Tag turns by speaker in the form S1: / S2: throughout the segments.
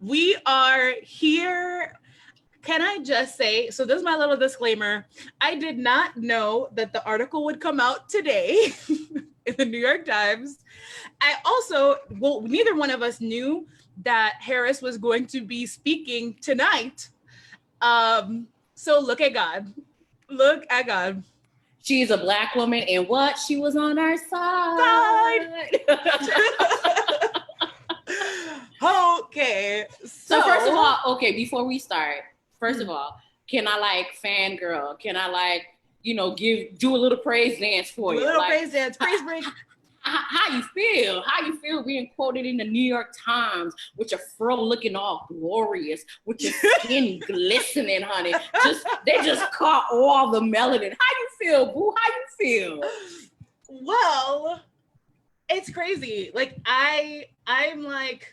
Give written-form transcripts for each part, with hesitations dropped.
S1: We are here. Can I just say, so this is my little disclaimer. I did not know that the article would come out today in the New York Times. I also, well, neither one of us knew that Harris was going to be speaking tonight. So look at God. Look at God.
S2: She's a Black woman, and what? She was on our side.
S1: Okay.
S2: So first of all, okay, before we start, first of all, can I like fangirl? Can I like, do a little praise dance for you?
S1: A little praise dance, praise break.
S2: How you feel? How you feel being quoted in the New York Times with your fro looking all glorious, with your skin glistening, honey? They just caught all the melanin. How you feel, boo? How you feel?
S1: Well, it's crazy. Like I'm like,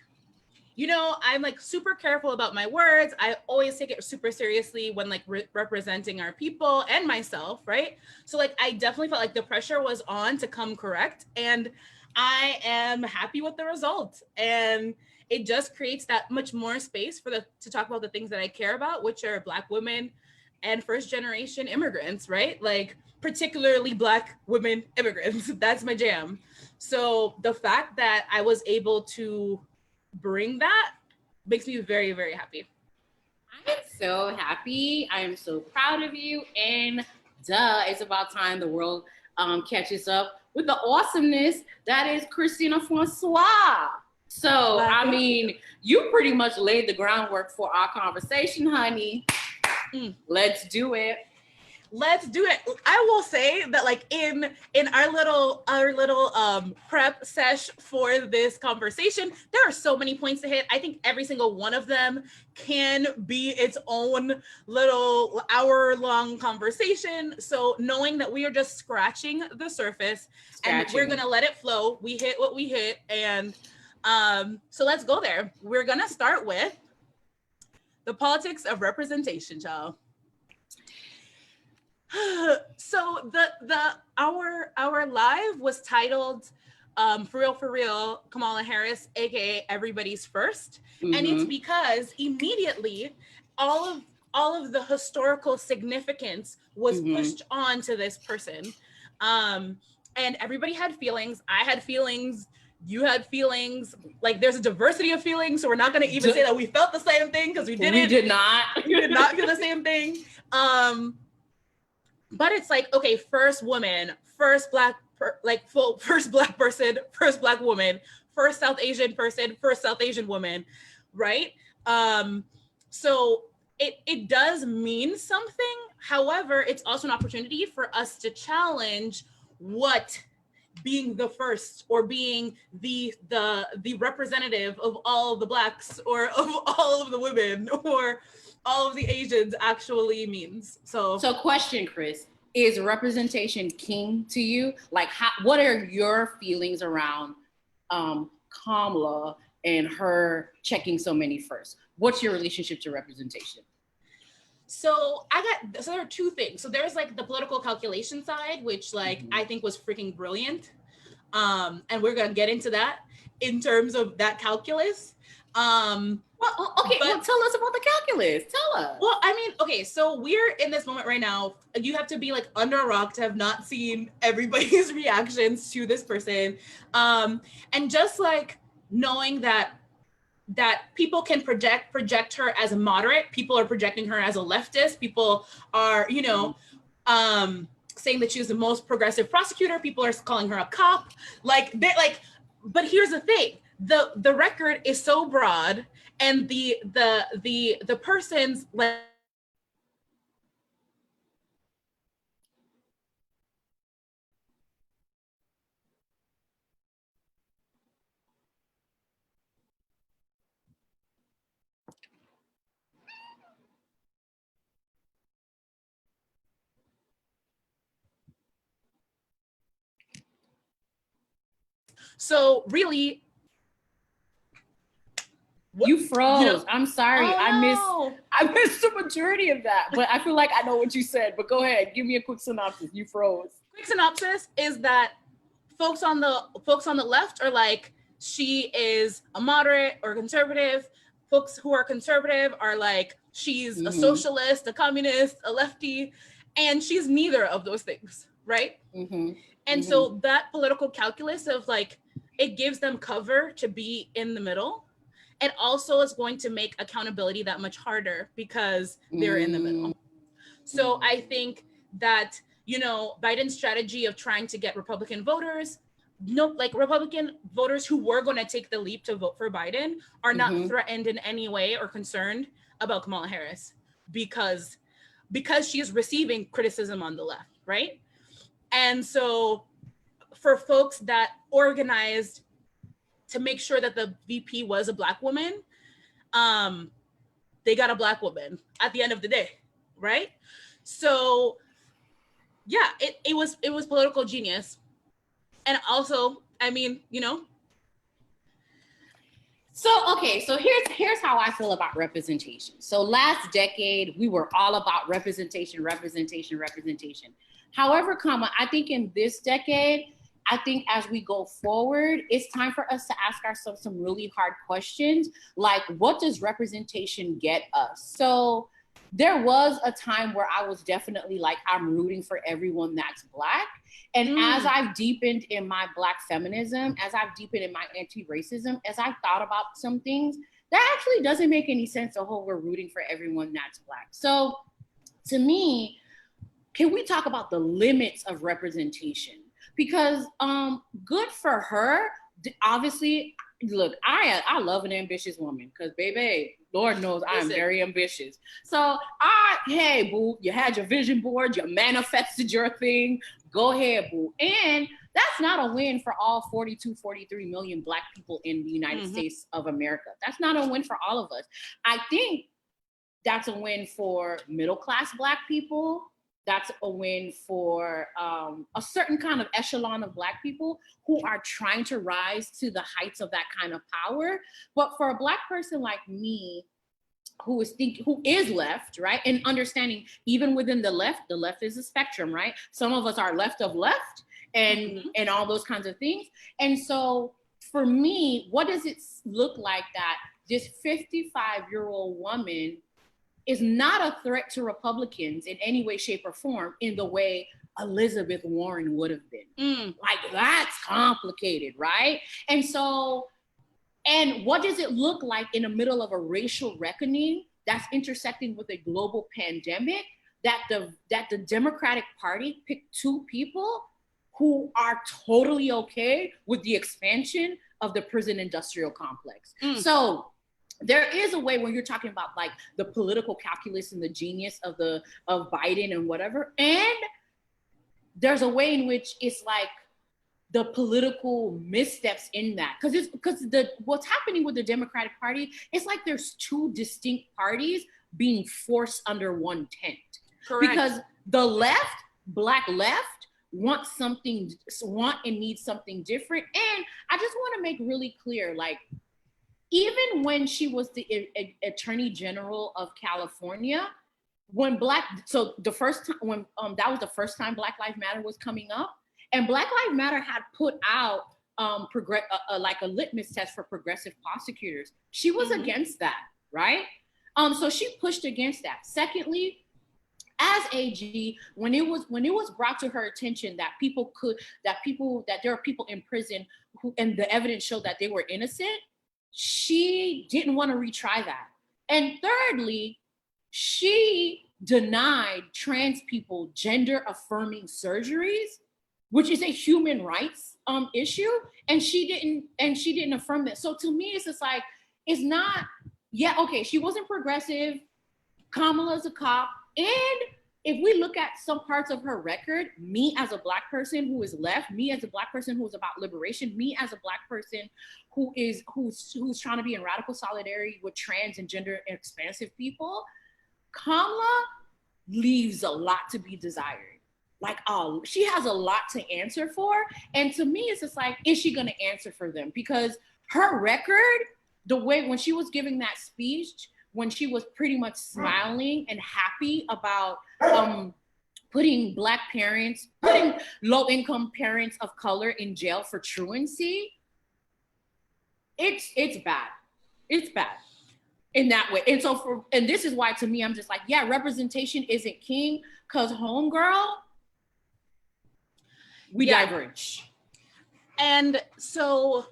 S1: I'm like super careful about my words. I always take it super seriously when like representing our people and myself, right? So like I definitely felt like the pressure was on to come correct, and I am happy with the result. And it just creates that much more space to talk about the things that I care about, which are Black women and first generation immigrants, right? Like particularly Black women immigrants. That's my jam. So the fact that I was able to bring that makes me very, very happy.
S2: I am so happy. I am so proud of you. And it's about time the world catches up with the awesomeness that is Krystina François. So, I mean, you pretty much laid the groundwork for our conversation, honey. Let's do it.
S1: Let's do it. I will say that like in our little prep sesh for this conversation, there are so many points to hit. I think every single one of them can be its own little hour-long conversation. So knowing that we are just scratching the surface and we're gonna let it flow. We hit what we hit, and so let's go there. We're gonna start with the politics of representation, y'all. So our live was titled for real Kamala Harris, aka everybody's first. And it's because immediately all of the historical significance was pushed on to this person, and everybody had feelings. I had feelings, you had feelings. Like there's a diversity of feelings, so we're not going to even say that we felt the same thing, because we didn't.
S2: We did not.
S1: We did not feel the same thing. But it's like, okay, first woman, first Black, first Black person, first Black woman, first South Asian person, first South Asian woman, right? So it does mean something. However, it's also an opportunity for us to challenge what being the first, or being the representative of all of the Blacks, or of all of the women, or all of the Asians actually means. So
S2: question, Chris, is representation king to you? Like, what are your feelings around Kamala and her checking so many first? What's your relationship to representation?
S1: So there are two things. So there's like the political calculation side, which like I think was freaking brilliant. And we're gonna get into that in terms of that calculus.
S2: Well, tell us about the calculus. Tell us.
S1: Well, I mean, okay, so we're in this moment right now. You have to be like under a rock to have not seen everybody's reactions to this person. And just like knowing that people can project her as a moderate, people are projecting her as a leftist, people are, saying that she was the most progressive prosecutor, people are calling her a cop. But here's the thing. The record is so broad, and the person's like so really.
S2: You froze. I'm sorry. I missed the majority of that, but I feel like I know what you said. But go ahead, give me a quick synopsis. You froze.
S1: Quick synopsis is that folks on the left are like, she is a moderate or conservative. folks who are conservative are like, she's a socialist, a communist, a lefty, and she's neither of those things, right? And so that political calculus of like, it gives them cover to be in the middle. It also is going to make accountability that much harder because they're in the middle. So I think that, you know, Biden's strategy of trying to get Republican voters, Republican voters who were going to take the leap to vote for Biden are not threatened in any way or concerned about Kamala Harris because she is receiving criticism on the left, right? And so for folks that organized to make sure that the VP was a Black woman, they got a Black woman at the end of the day, right? So yeah, it was political genius. And also, I mean, you know.
S2: So, okay, so here's how I feel about representation. So last decade, we were all about representation. However, I think in this decade, I think as we go forward, it's time for us to ask ourselves some really hard questions, like what does representation get us? So there was a time where I was definitely like, I'm rooting for everyone that's Black. And as I've deepened in my Black feminism, as I've deepened in my anti-racism, as I've thought about some things, that actually doesn't make any sense, the whole we're rooting for everyone that's Black. So to me, can we talk about the limits of representation? Because good for her, obviously, look, I love an ambitious woman because, baby, Lord knows I am very ambitious. So hey, boo, you had your vision board, you manifested your thing, go ahead, boo. And that's not a win for all 42, 43 million Black people in the United States of America. That's not a win for all of us. I think that's a win for middle-class Black people. That's a win for a certain kind of echelon of Black people who are trying to rise to the heights of that kind of power. But for a Black person like me, who is left, right? And understanding even within the left is a spectrum, right? Some of us are left of left and all those kinds of things. And so for me, what does it look like that this 55-year-old woman is not a threat to Republicans in any way, shape, or form in the way Elizabeth Warren would have been? Like, that's complicated, right? And so, and what does it look like in the middle of a racial reckoning that's intersecting with a global pandemic, that the Democratic Party picked two people who are totally okay with the expansion of the prison industrial complex? So there is a way when you're talking about like the political calculus and the genius of Biden and whatever, and there's a way in which it's like the political missteps in that, because what's happening with the Democratic Party, it's like there's two distinct parties being forced under one tent. Correct. Because the left, Black left, want and need something different. And I just want to make really clear, like, even when she was the Attorney General of California, when the first time when that was the first time Black Lives Matter was coming up, and Black Lives Matter had put out like a litmus test for progressive prosecutors. She was against that, right? So she pushed against that. Secondly, as AG, when it was brought to her attention that there are people in prison who, and the evidence showed that they were innocent, she didn't want to retry that. And thirdly, she denied trans people gender affirming surgeries, which is a human rights issue, and she didn't affirm that. So to me, it's just like, it's not, yeah, okay, she wasn't progressive, Kamala's a cop, and if we look at some parts of her record, me as a Black person who is left, me as a Black person who is about liberation, me as a Black person who's trying to be in radical solidarity with trans and gender expansive people, Kamala leaves a lot to be desired. Like, she has a lot to answer for. And to me, it's just like, is she gonna answer for them? Because her record, the way when she was giving that speech, when she was pretty much smiling and happy about putting low-income parents of color in jail for truancy, it's bad. It's bad. in that way. And so and this is why to me, I'm just like, yeah, representation isn't king, because homegirl, we diverge.
S1: And so,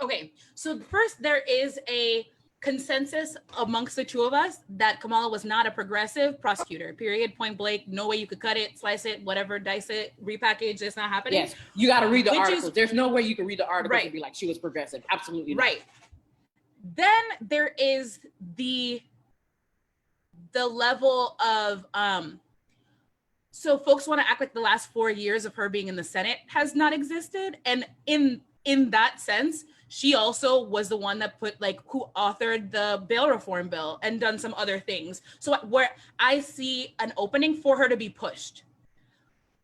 S1: okay, so first there is a consensus amongst the two of us that Kamala was not a progressive prosecutor, period, point blank. No way you could cut it, slice it, whatever, dice it, repackage. It's not happening.
S2: Yes, you got to read the articles. There's no way you can read the articles and be like, she was progressive. Absolutely not.
S1: Right. Then there is the level of, so folks want to act like the last 4 years of her being in the Senate has not existed. And in that sense, she also was the one that who authored the bail reform bill and done some other things. So where I see an opening for her to be pushed,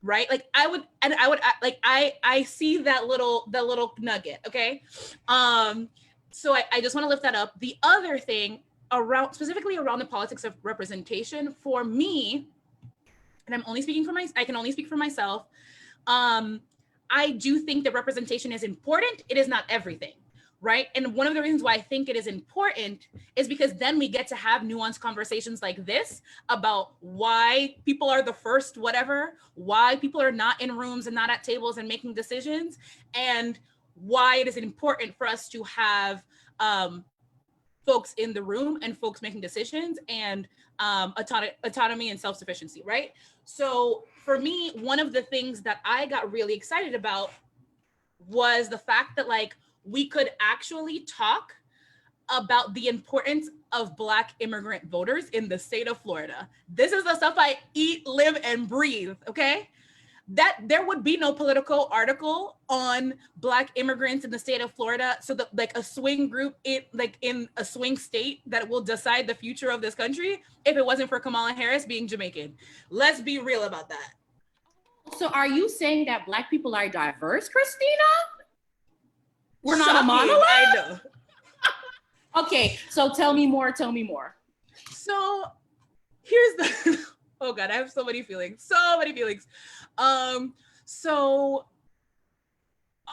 S1: right? Like I see that little nugget. Okay. So I just want to lift that up. The other thing specifically around the politics of representation for me, and I can only speak for myself. I do think that representation is important. It is not everything, right? And one of the reasons why I think it is important is because then we get to have nuanced conversations like this about why people are the first whatever, why people are not in rooms and not at tables and making decisions, and why it is important for us to have folks in the room and folks making decisions and autonomy and self-sufficiency, right? So for me, one of the things that I got really excited about was the fact that we could actually talk about the importance of Black immigrant voters in the state of Florida. This is the stuff I eat, live, and breathe, okay? That there would be no political article on Black immigrants in the state of Florida, so that a swing group in a swing state that will decide the future of this country, if it wasn't for Kamala Harris being Jamaican. Let's be real about that.
S2: So are you saying that Black people are diverse, Krystina? We're not a monolith?
S1: I know.
S2: Okay, so tell me more.
S1: So here's the, oh God, I have so many feelings. So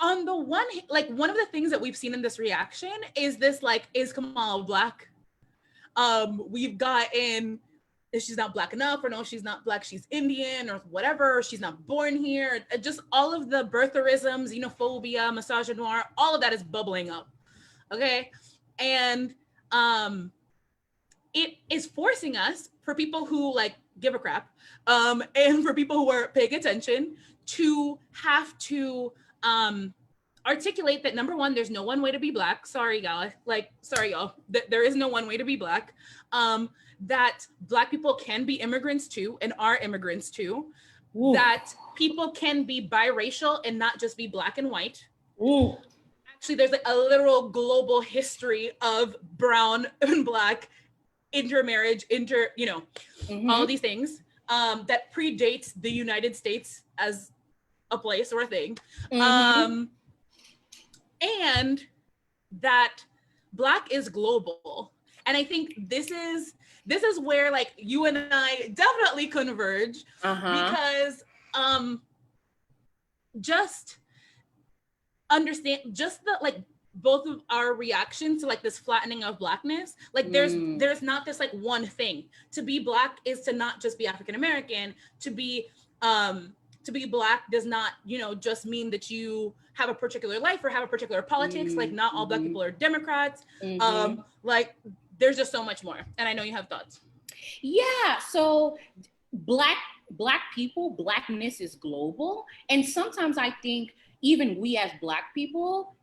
S1: on the one of the things that we've seen in this reaction is this, is Kamala Black? We've gotten, if she's not Black enough, or no, she's not Black, she's Indian, or whatever, she's not born here. Just all of the birtherisms, xenophobia, misogynoir, all of that is bubbling up, okay? And it is forcing us, for people who give a crap, and for people who are paying attention, to have to articulate that, number one, there's no one way to be Black. Sorry, y'all. There is no one way to be Black. That Black people can be immigrants too, and are immigrants too. Ooh. That people can be biracial and not just be Black and white.
S2: Ooh.
S1: Actually, there's a literal global history of brown and Black intermarriage, all these things that predates the United States as a place or a thing. And that Black is global. And I think this is where you and I definitely converge, because just understand just the both of our reactions to this flattening of Blackness. There's not this one thing. To be Black is to not just be African American. To be Black does not just mean that you have a particular life or have a particular politics. Not all Black people are Democrats. There's just so much more. And I know you have thoughts.
S2: Yeah, so Black people, Blackness is global. And sometimes I think even we as Black people,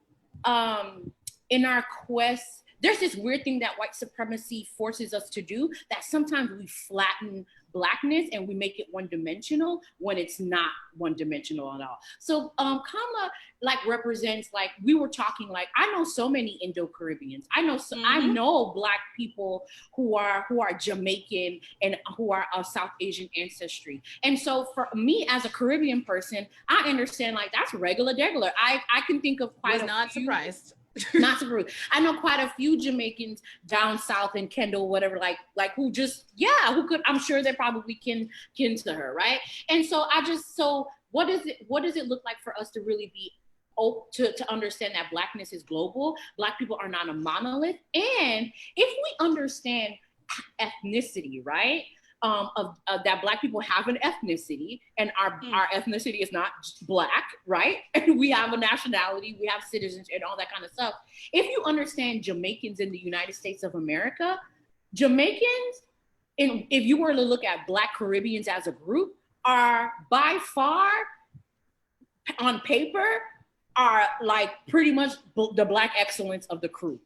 S2: in our quest, there's this weird thing that white supremacy forces us to do, that sometimes we flatten Blackness and we make it one-dimensional when it's not one-dimensional at all. So Kamala represents, we were talking, I know so many Indo-Caribbeans. I know Black people who are Jamaican and who are of South Asian ancestry. And so for me as a Caribbean person, I understand that's regular degular. I can think of quite
S1: surprised.
S2: Not surprised. I know quite a few Jamaicans down south in Kendall, whatever, who who could, I'm sure they're probably kin to her, right? And so so what does it look like for us to really be to understand that Blackness is global. Black people are not a monolith. And if we understand ethnicity, right? That Black people have an ethnicity, and our ethnicity is not Black, right? And we have a nationality, we have citizens, and all that kind of stuff. If you understand Jamaicans in the United States of America, Jamaicans, if you were to look at Black Caribbeans as a group, are by far, on paper, are like pretty much the Black excellence of the crew.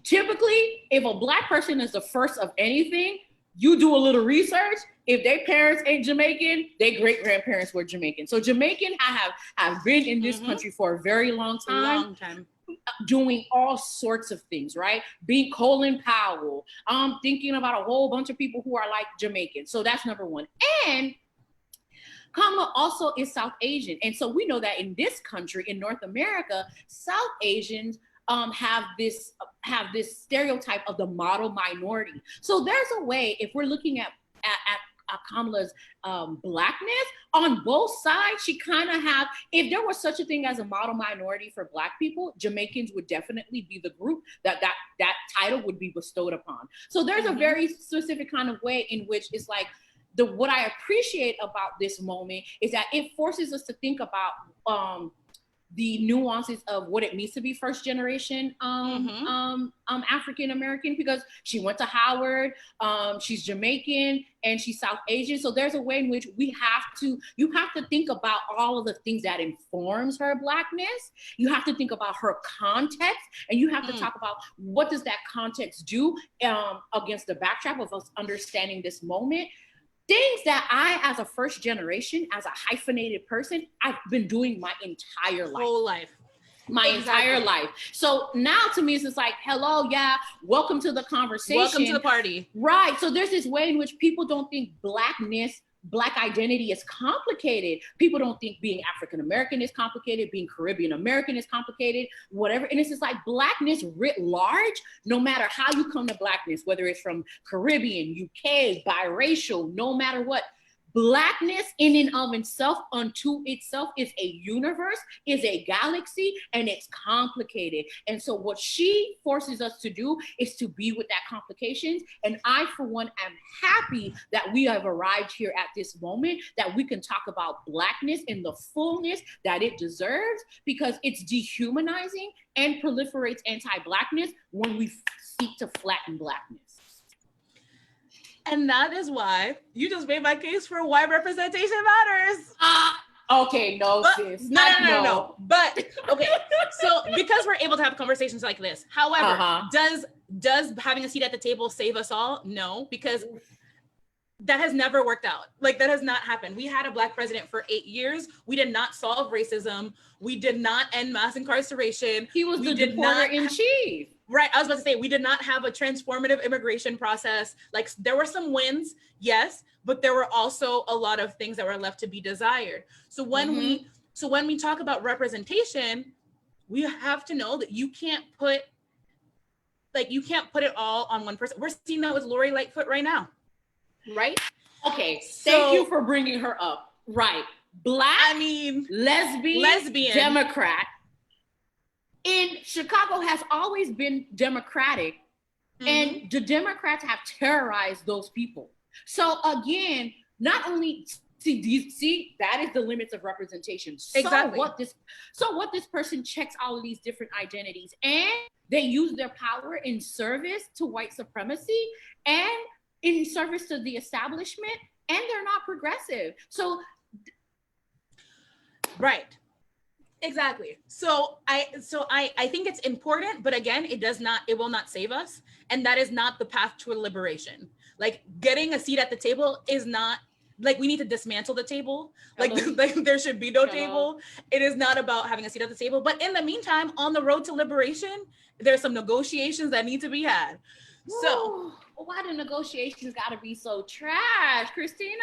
S2: Typically, if a Black person is the first of anything, you do a little research. If their parents ain't Jamaican, their great-grandparents were Jamaican. So Jamaican have been in this country for a very long time. Doing all sorts of things, right? Being Colin Powell. Thinking about a whole bunch of people who are like Jamaican. So that's number one. And Kamala also is South Asian. And so we know that in this country, in North America, South Asians have this stereotype of the model minority. So there's a way, if we're looking at Kamala's Blackness, on both sides, she kind of have, if there was such a thing as a model minority for Black people, Jamaicans would definitely be the group that title would be bestowed upon. So there's a very specific kind of way in which it's like, what I appreciate about this moment is that it forces us to think about the nuances of what it means to be first generation African American, because she went to Howard, she's Jamaican, and she's South Asian. So there's a way in which you have to think about all of the things that informs her Blackness. You have to think about her context, and you have to talk about what does that context do against the backdrop of us understanding this moment. Things that I, as a first generation, as a hyphenated person, I've been doing my entire life.
S1: Whole life.
S2: My entire life. So now to me, it's just like, hello, yeah, welcome to the conversation.
S1: Welcome to the party.
S2: Right. So there's this way in which people don't think Blackness, Black identity is complicated. People don't think being African American is complicated, being Caribbean American is complicated, whatever. And it's just like Blackness writ large, no matter how you come to Blackness, whether it's from Caribbean, UK, biracial, no matter what. Blackness in and of itself, unto itself, is a universe, is a galaxy, and it's complicated. And so what she forces us to do is to be with that complications. And I, for one, am happy that we have arrived here at this moment, that we can talk about Blackness in the fullness that it deserves, because it's dehumanizing and proliferates anti-Blackness when we seek to flatten Blackness.
S1: And that is why you just made my case for why representation matters.
S2: Okay, no, sis.
S1: No. But okay, so because we're able to have conversations like this, however, does having a seat at the table save us all? No, because that has never worked out. Like, that has not happened. We had a Black president for 8 years. We did not solve racism. We did not end mass incarceration.
S2: He was the deporter-in-chief.
S1: Right, I was about to say, we did not have a transformative immigration process. Like, there were some wins, yes, but there were also a lot of things that were left to be desired. So when we talk about representation, we have to know that you can't put it all on one person. We're seeing that with Lori Lightfoot right now. Right?
S2: Okay, thank you for bringing her up. Right. Black, lesbian, Democrat. In Chicago has always been Democratic, and the Democrats have terrorized those people. So again, not only see that is the limits of representation.
S1: Exactly.
S2: So what this person checks all of these different identities, and they use their power in service to white supremacy and in service to the establishment, and they're not progressive. So
S1: right. Exactly. So I think it's important, but again, it will not save us. And that is not the path to liberation. Like, getting a seat at the table is not, like, we need to dismantle the table. Like there should be no table. It is not about having a seat at the table. But in the meantime, on the road to liberation, there's some negotiations that need to be had. So
S2: why do negotiations gotta be so trash, Krystina?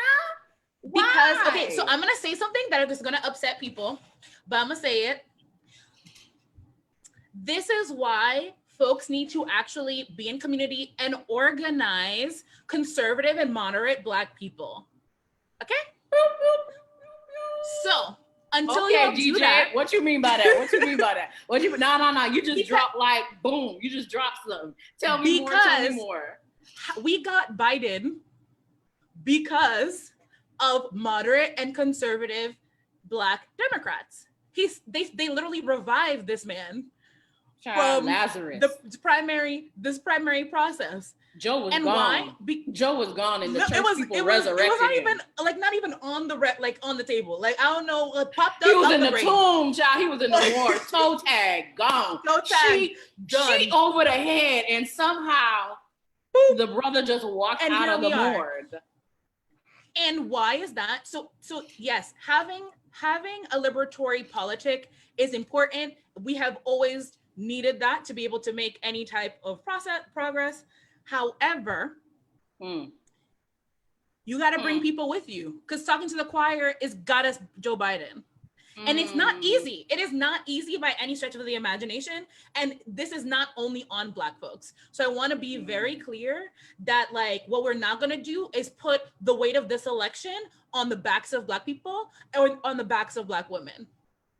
S1: Because, okay, so I'm gonna say something that is gonna upset people, but I'm gonna say it. This is why folks need to actually be in community and organize conservative and moderate Black people. Okay? So until
S2: okay,
S1: you don't
S2: DJ,
S1: do that.
S2: what you mean by that? What you mean by that? No. You just dropped like, boom. You just dropped something. Tell me more.
S1: We got Biden because of moderate and conservative Black Democrats. They literally revived this man from
S2: Lazarus.
S1: this primary process.
S2: Joe was gone. Joe was gone, and the church people resurrected him.
S1: It was not even on the table. Like, I don't know, popped up.
S2: He was in the tomb, child. He was in the war. Toe tag, gone.
S1: Toe tag, done.
S2: She over the head, and somehow the brother just walked out of the morgue.
S1: And why is that? So yes, having a liberatory politic is important. We have always needed that to be able to make any type of progress. However, you got to bring people with you, because talking to the choir is got us Joe Biden. And it's not easy. It is not easy by any stretch of the imagination. And this is not only on Black folks. So I want to be very clear that, like, what we're not going to do is put the weight of this election on the backs of Black people or on the backs of Black women,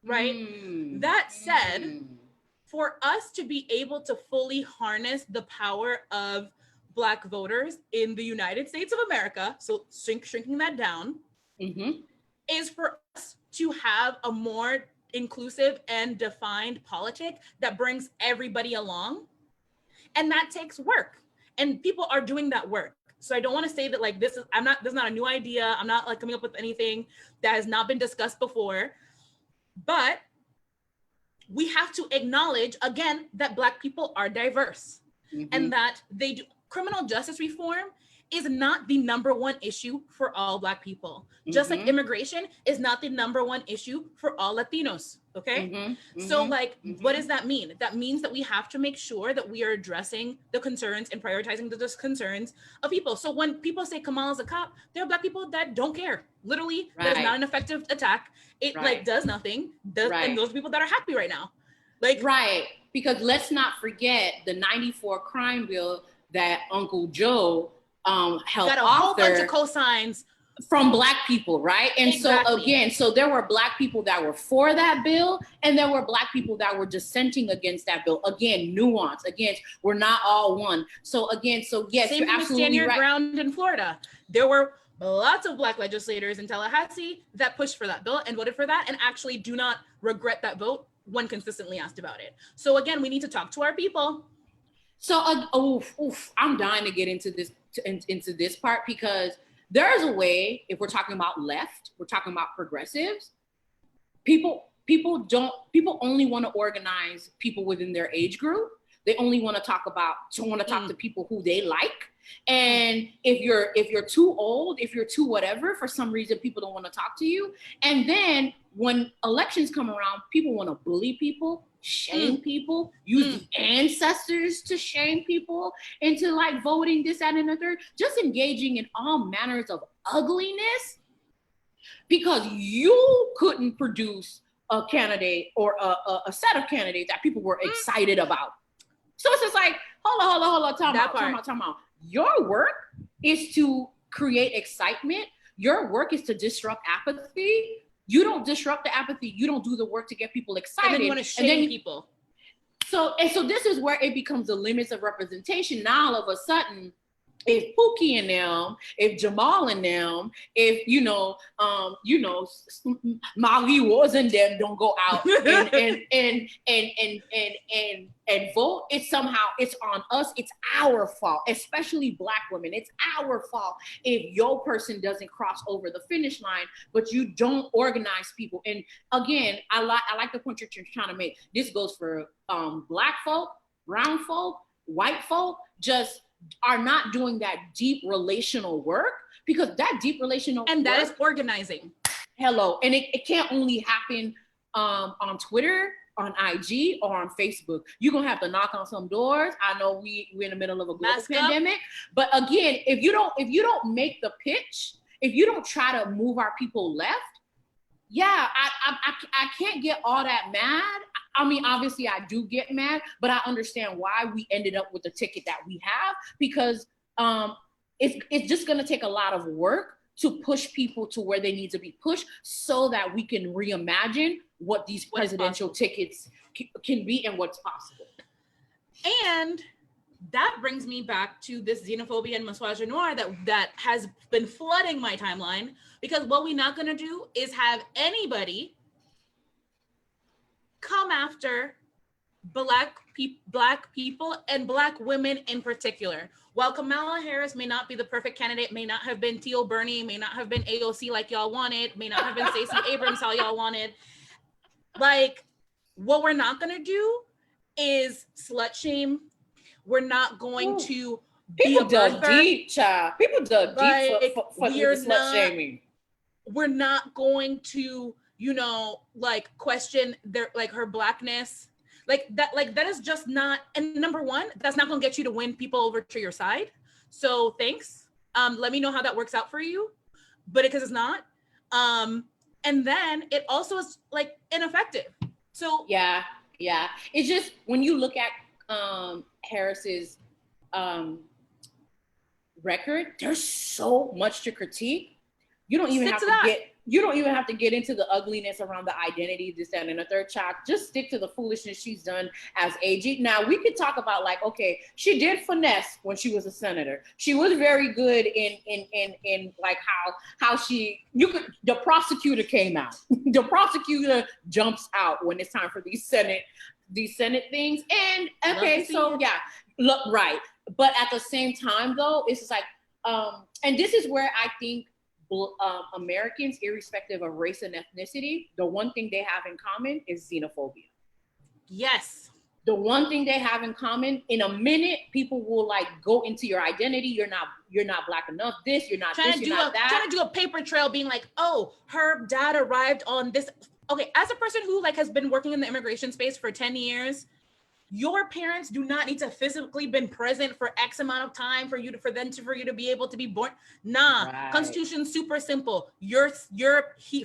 S1: right? That said, for us to be able to fully harness the power of Black voters in the United States of America, so shrinking that down, is for us to have a more inclusive and defined politic that brings everybody along. And that takes work. And people are doing that work. So I don't want to say that, like, this is not a new idea. I'm not, like, coming up with anything that has not been discussed before. But we have to acknowledge, again, that Black people are diverse and that they do. Criminal justice reform is not the number one issue for all Black people. Just like immigration is not the number one issue for all Latinos, okay? So, like, what does that mean? That means that we have to make sure that we are addressing the concerns and prioritizing the concerns of people. So when people say Kamala's a cop, there are Black people that don't care. Literally, there's not an effective attack. It like does nothing. And those people that are happy right now. Like,
S2: because let's not forget the 94 crime bill that Uncle Joe helped
S1: got a
S2: author
S1: whole bunch of cosigns
S2: from Black people, right? And so again, so there were Black people that were for that bill, and there were Black people that were dissenting against that bill. Again, nuance. Again, we're not all one. So again, so yes, you're absolutely
S1: stand your
S2: right.
S1: ground in Florida. There were lots of Black legislators in Tallahassee that pushed for that bill and voted for that, and actually do not regret that vote when consistently asked about it. So again, we need to talk to our people.
S2: So, I'm dying to get into this part, because there is a way, if we're talking about left, we're talking about progressives, people only want to organize people within their age group. They only want to talk to people who they like. And if you're too old, if you're too whatever, for some reason, people don't want to talk to you. And then when elections come around, people want to bully people, shame people, use the ancestors to shame people into, like, voting this, that, and the third, just engaging in all manners of ugliness, because you couldn't produce a candidate or a set of candidates that people were excited about. So it's just like, hold on, time out. Your work is to create excitement. Your work is to disrupt apathy. You don't disrupt the apathy. You don't do the work to get people excited.
S1: And then you want to shame people.
S2: So this is where it becomes the limits of representation. Now, all of a sudden, if Pookie and them, if Jamal and them, if Marie Wars and them don't go out and vote, it's on us. It's our fault, especially Black women. It's our fault if your person doesn't cross over the finish line, but you don't organize people. And again, I like the point you're trying to make. This goes for Black folk, brown folk, white folk, just are not doing that deep relational work, because that deep relational
S1: and that
S2: work
S1: is organizing.
S2: Hello. And it can't only happen on Twitter, on IG, or on Facebook. You're gonna have to knock on some doors. I know we're in the middle of a global pandemic, but again, if you don't make the pitch, if you don't try to move our people left, I can't get all that mad. I mean, obviously I do get mad, but I understand why we ended up with the ticket that we have, because it's just going to take a lot of work to push people to where they need to be pushed so that we can reimagine what these presidential tickets can be and what's possible.
S1: And that brings me back to this xenophobia and misogynoir that has been flooding my timeline, because what we're not going to do is have anybody come after Black people and Black women in particular. While Kamala Harris may not be the perfect candidate, may not have been Teal Bernie, may not have been AOC like y'all wanted, may not have been Stacey Abrams how y'all wanted, like, what we're not going to do is slut shame. We're not going to
S2: people dug deep, child. People dug deep for the slut shaming.
S1: We're not going to, you know, like, question their, like, her Blackness. Like that is just not, and number one, that's not gonna get you to win people over to your side. So thanks. Let me know how that works out for you. But because it's not. And then it also is, like, ineffective. So
S2: yeah. It's just, when you look at Harris's record, there's so much to critique. You don't even have to get into the ugliness around the identity, this, that, and the third child. Just stick to the foolishness she's done as AG. Now, we could talk about, like, okay, she did finesse when she was a senator. She was very good in like how the prosecutor came out. The prosecutor jumps out when it's time for these Senate things. And okay, so yeah, look, right. But at the same time, though, it's just like, and this is where I think Americans, irrespective of race and ethnicity, the one thing they have in common is xenophobia.
S1: Yes.
S2: The one thing they have in common, in a minute, people will, like, go into your identity. You're not Black enough. This, you're not this, you're not that.
S1: Trying to do a paper trail, being like, oh, her dad arrived on this. Okay, as a person who, like, has been working in the immigration space for 10 years, your parents do not need to physically been present for X amount of time for you to be able to be born. Nah, right. Constitution's super simple. You're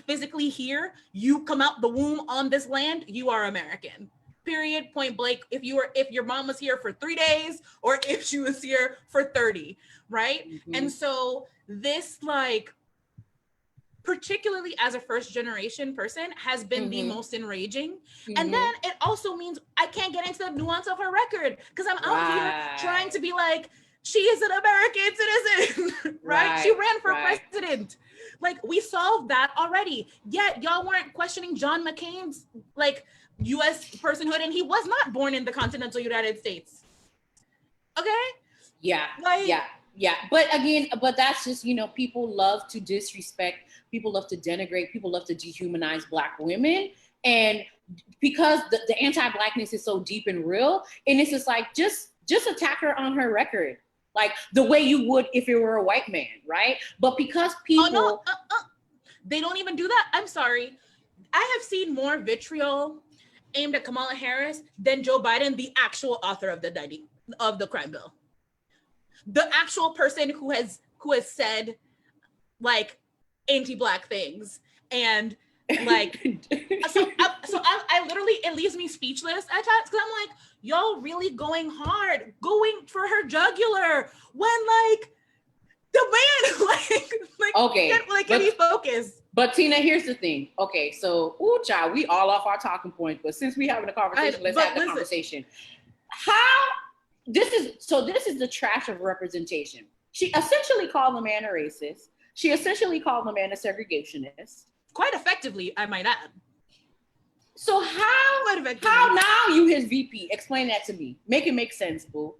S1: physically here. You come out the womb on this land. You are American. Period. Point blank. If your mom was here for 3 days, or if she was here for 30, right? Mm-hmm. And so this, like, particularly as a first generation person, has been the most enraging. Mm-hmm. And then it also means I can't get into the nuance of her record, because I'm out here trying to be like, she is an American citizen, right? She ran for president. Like, we solved that already. Yet y'all weren't questioning John McCain's, like, US personhood, and he was not born in the continental United States. Okay?
S2: Yeah. But again, that's just, you know, people love to disrespect, people love to denigrate, people love to dehumanize Black women. And because the anti-Blackness is so deep and real, and it's just like, just attack her on her record, like the way you would if it were a white man, right? But because people...
S1: they don't even do that. I'm sorry. I have seen more vitriol aimed at Kamala Harris than Joe Biden, the actual author of the crime bill. The actual person who has said, like, anti-Black things, and, like, I literally, it leaves me speechless at times, because I'm like, y'all really going hard, going for her jugular, when, like, the man, like okay, can he focus?
S2: But Tina, here's the thing. Okay, so, ooh, child, we all off our talking point, but since we having a conversation, let's have the conversation. This is the trash of representation. She essentially called the man a racist. She essentially called the man a segregationist.
S1: Quite effectively, I might add.
S2: So how now you his VP? Explain that to me. Make it make sense, boo.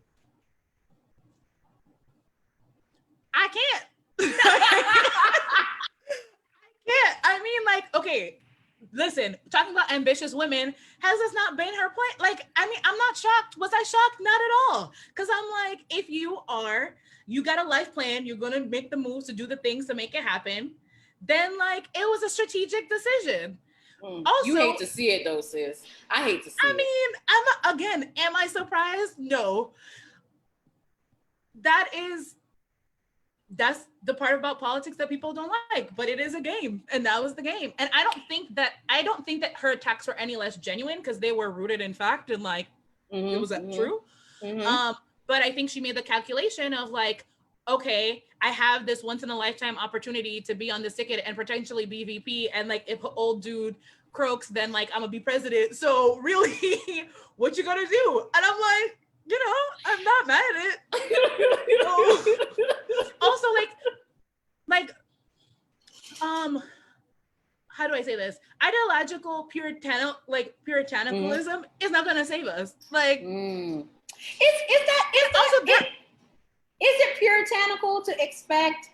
S1: I can't. I mean, like, okay, listen, talking about ambitious women, has this not been her plan? Like, I mean, I'm not shocked. Was I shocked? Not at all. Because I'm like, if you got a life plan, you're going to make the moves to do the things to make it happen, then, like, it was a strategic decision.
S2: Also, you hate to see it, though, sis. I hate to see it.
S1: I mean, am I surprised? No. That's the part about politics that people don't like, but it is a game, and that was the game. And I don't think that her attacks were any less genuine, because they were rooted in fact, and, like, it was true. Mm-hmm. But I think she made the calculation of, like, okay, I have this once in a lifetime opportunity to be on this ticket and potentially be VP. And like, if an old dude croaks, then like, I'm gonna be president. So really, what you gonna do? And I'm like, you know, I'm not mad at it. Also, how do I say this? Ideological puritanicalism is not gonna save us. Like,
S2: is it puritanical to expect,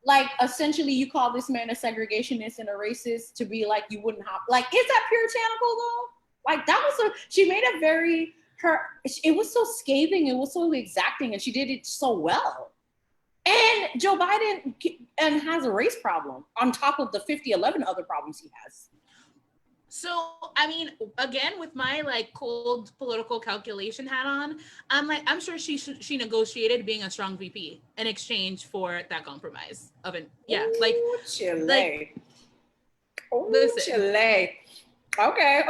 S2: like, essentially you call this man a segregationist and a racist to be like, you wouldn't have, like, is that puritanical though? Like, that was she made a very, it was so scathing, it was so exacting, and she did it so well. And Joe Biden has a race problem on top of the 11 other problems he has.
S1: So, I mean, again, with my like cold political calculation hat on, I'm sure she negotiated being a strong VP in exchange for that compromise of it. Yeah,
S2: Chile.
S1: Listen.
S2: Chile. Okay.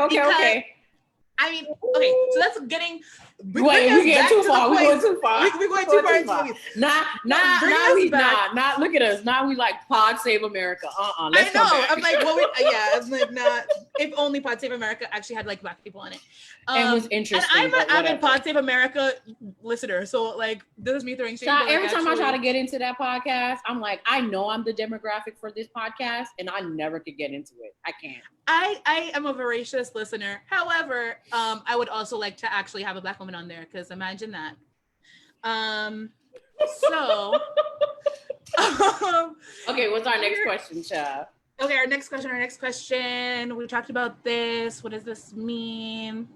S1: I mean, okay, so that's getting.
S2: We're getting too far. We're going too far.
S1: We're going too far.
S2: Not look at us. Now we like Pod Save America. Let's
S1: I know. I'm like, I'm like, not. If only Pod Save America actually had like Black people on it.
S2: It was interesting.
S1: And I'm an avid Pod Save America listener, so like, this is me throwing shade.
S2: Every time I try to get into that podcast, I'm like, I know I'm the demographic for this podcast, and I never could get into it. I can't.
S1: I am a voracious listener. However, I would also like to actually have a Black woman on there, because imagine that.
S2: Okay, what's our next question, Chad?
S1: Okay, our next question. We talked about this. What does this mean?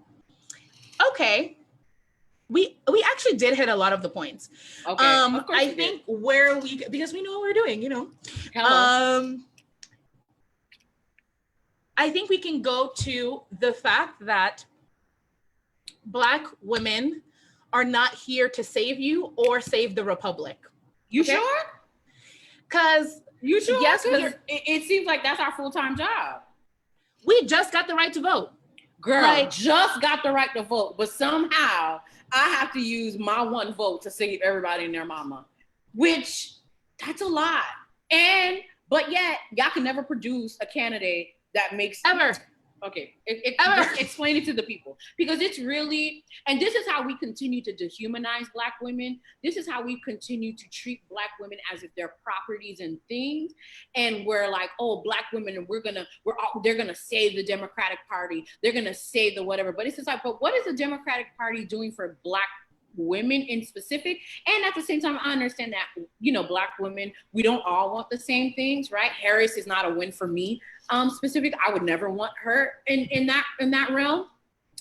S1: Okay. We actually did hit a lot of the points.
S2: Okay.
S1: I think because we know what we're doing, you know.
S2: Hello.
S1: I think we can go to the fact that Black women are not here to save you or save the Republic.
S2: You sure?
S1: Because
S2: you sure?
S1: Yes,
S2: it seems like that's our full-time job.
S1: We just got the right to vote.
S2: Girl, just got the right to vote, but somehow I have to use my one vote to save everybody and their mama, which that's a lot. But yet y'all can never produce a candidate that makes
S1: ever.
S2: Okay, just explain it to the people, because it's really, and this is how we continue to dehumanize Black women. This is how we continue to treat Black women as if they're properties and things, and we're like, oh, Black women, and they're gonna save the Democratic Party, they're gonna save the whatever. But it's just like, but what is the Democratic Party doing for Black women in specific? And at the same time, I understand that, you know, Black women, we don't all want the same things, right? Harris is not a win for me. Specific, I would never want her in that realm.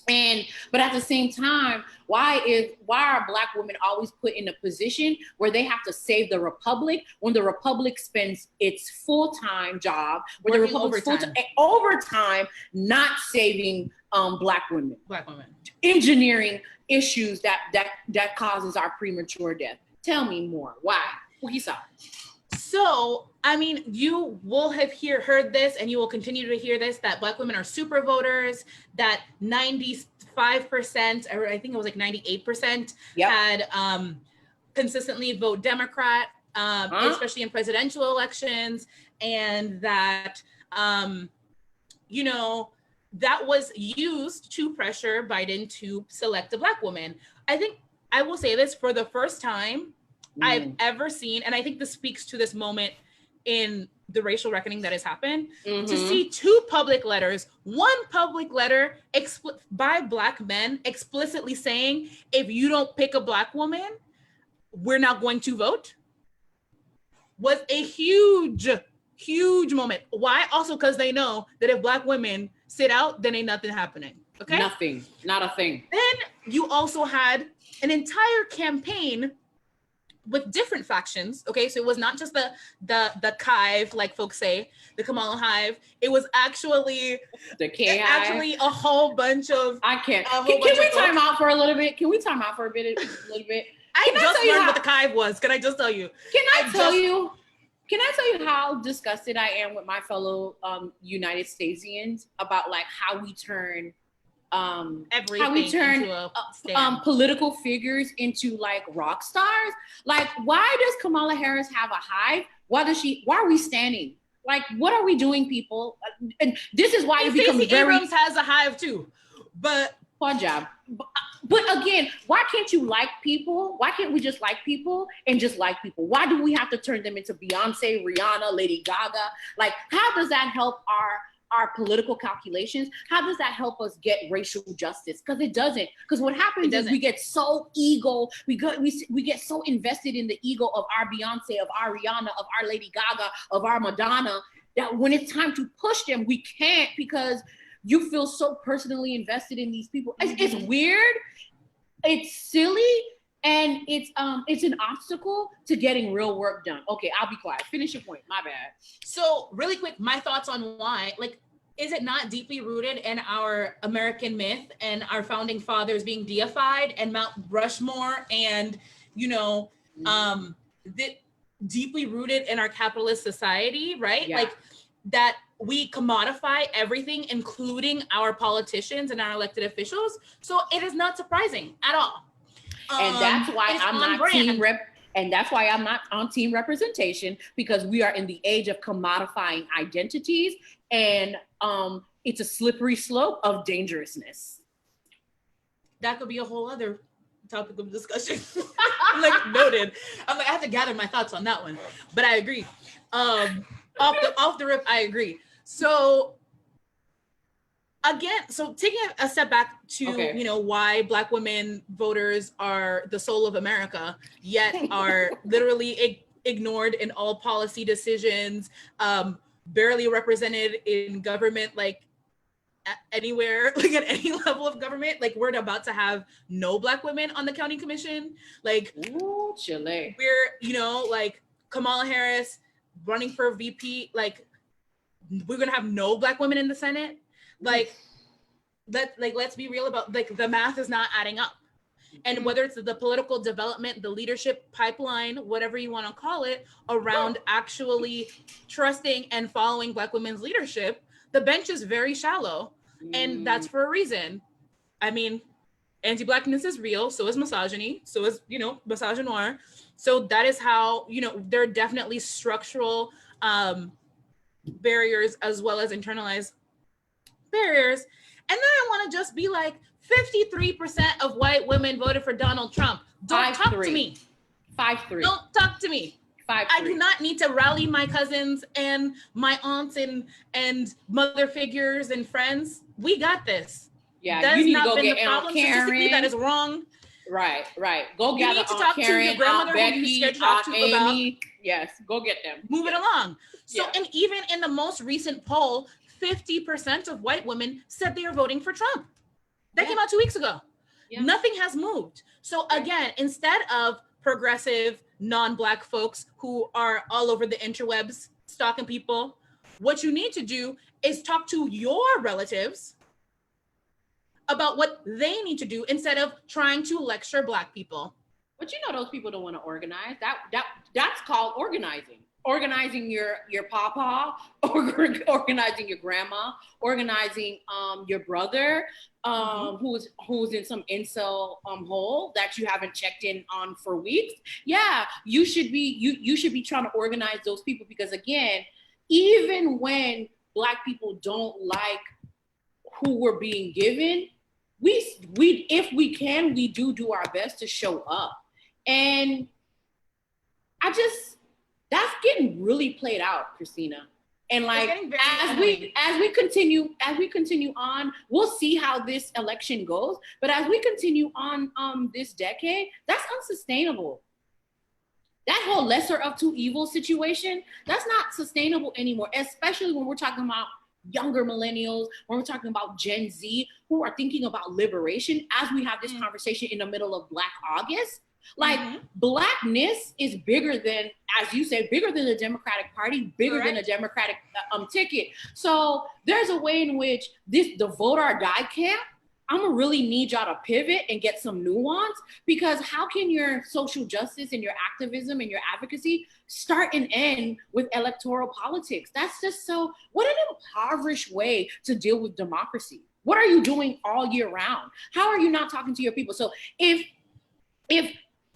S2: But at the same time, why are Black women always put in a position where they have to save the Republic when the Republic spends its full-time job, when the Republic overtime, not saving Black women, engineering issues that causes our premature death? Tell me more. Why?
S1: So, I mean, you will have heard this, and you will continue to hear this, that Black women are super voters, that 95%, or I think it was like 98%, had consistently vote Democrat, especially in presidential elections, and that, you know, that was used to pressure Biden to select a Black woman. I think I will say this, for the first time I've ever seen, and I think this speaks to this moment in the racial reckoning that has happened, to see two public letters, one public letter by Black men explicitly saying, if you don't pick a Black woman, we're not going to vote, was a huge moment. Why? Also because they know that if Black women sit out, then ain't nothing happening. Okay?
S2: Nothing. Not a thing.
S1: Then you also had an entire campaign with different factions. Okay, so it was not just the Hive, like folks say, the Kamala Hive. It was actually
S2: the K
S1: actually a whole bunch of.
S2: I can't. Can we time out for a little bit? Can we time out for a little bit?
S1: I just learned what the Hive was. Can I just tell you?
S2: Can I tell you how disgusted I am with my fellow United Statesians about like how we turn
S1: everything
S2: how we turn
S1: into a stand.
S2: political figures into like rock stars. Like, why does Kamala Harris have a hive? Why are we standing? Like, what are we doing, people? And this is why it becomes
S1: Stacey Abrams has a hive too, but
S2: poor job. But again, why can't you like people? Why can't we just like people and just like people? Why do we have to turn them into Beyonce, Rihanna, Lady Gaga? Like, how does that help our political calculations? How does that help us get racial justice? Because it doesn't. Because what happens is we get so we get so invested in the ego of our Beyonce, of our Rihanna, of our Lady Gaga, of our Madonna, that when it's time to push them, we can't, because you feel so personally invested in these people. It's weird, it's silly, and it's an obstacle to getting real work done. Okay, I'll be quiet. Finish your point. My bad.
S1: So really quick, my thoughts on why, like, is it not deeply rooted in our American myth and our founding fathers being deified and Mount Rushmore and, deeply rooted in our capitalist society, right?
S2: Yeah.
S1: Like that we commodify everything, including our politicians and our elected officials. So it is not surprising at all.
S2: And that's why I'm not team rep. And that's why I'm not on team representation, because we are in the age of commodifying identities, and it's a slippery slope of dangerousness.
S1: That could be a whole other topic of discussion. Like noted. I have to gather my thoughts on that one, but I agree. Off the rip, I agree. So again, so taking a step back to, why Black women voters are the soul of America, yet are literally ignored in all policy decisions, barely represented in government, like anywhere, like at any level of government. Like we're about to have no Black women on the county commission. Like,
S2: ooh, Chile.
S1: We're, like Kamala Harris running for VP, like we're gonna have no Black women in the Senate. Like, let's be real about, like, the math is not adding up. And whether it's the political development, the leadership pipeline, whatever you want to call it, around actually trusting and following Black women's leadership, the bench is very shallow. And that's for a reason. I mean, anti-Blackness is real, so is misogyny, so is, misogynoir. So that is how, there are definitely structural barriers as well as internalized barriers. And then I want to just be like, 53% of white women voted for Donald Trump. Don't talk to me.
S2: 5-3.
S1: Don't talk to me.
S2: 5-3.
S1: I do not need to rally my cousins and my aunts and mother figures and friends. We got this.
S2: Yeah,
S1: that
S2: you need
S1: has
S2: to
S1: not
S2: go
S1: been
S2: get
S1: the problem.
S2: Karen.
S1: That is wrong.
S2: Right. Go
S1: You
S2: get
S1: need to talk
S2: Karen,
S1: to your grandmother
S2: Becky,
S1: who you're scared to talk to
S2: Amy.
S1: about.
S2: Yes, go get them.
S1: Move it along. So, and even in the most recent poll, 50% of white women said they are voting for Trump. That came out 2 weeks ago. Yeah. Nothing has moved. So again, instead of progressive, non-Black folks who are all over the interwebs stalking people, what you need to do is talk to your relatives about what they need to do instead of trying to lecture Black people.
S2: But those people don't want to organize. That's called organizing. Organizing your papa, organizing your grandma, organizing your brother, who's in some incel hole that you haven't checked in on for weeks. Yeah, you should be trying to organize those people, because again, even when Black people don't like who we're being given, we if we can, we do our best to show up. And that's getting really played out, Krystina. And like as we continue on, we'll see how this election goes. But as we continue on this decade, that's unsustainable. That whole lesser of two evils situation, that's not sustainable anymore, especially when we're talking about younger millennials, when we're talking about Gen Z, who are thinking about liberation as we have this conversation in the middle of Black August. Like, Blackness is bigger than, as you said, bigger than the Democratic Party, bigger than a Democratic ticket. So there's a way in which the vote or die camp, I'm gonna really need y'all to pivot and get some nuance, because how can your social justice and your activism and your advocacy start and end with electoral politics? That's just what an impoverished way to deal with democracy. What are you doing all year round? How are you not talking to your people? So if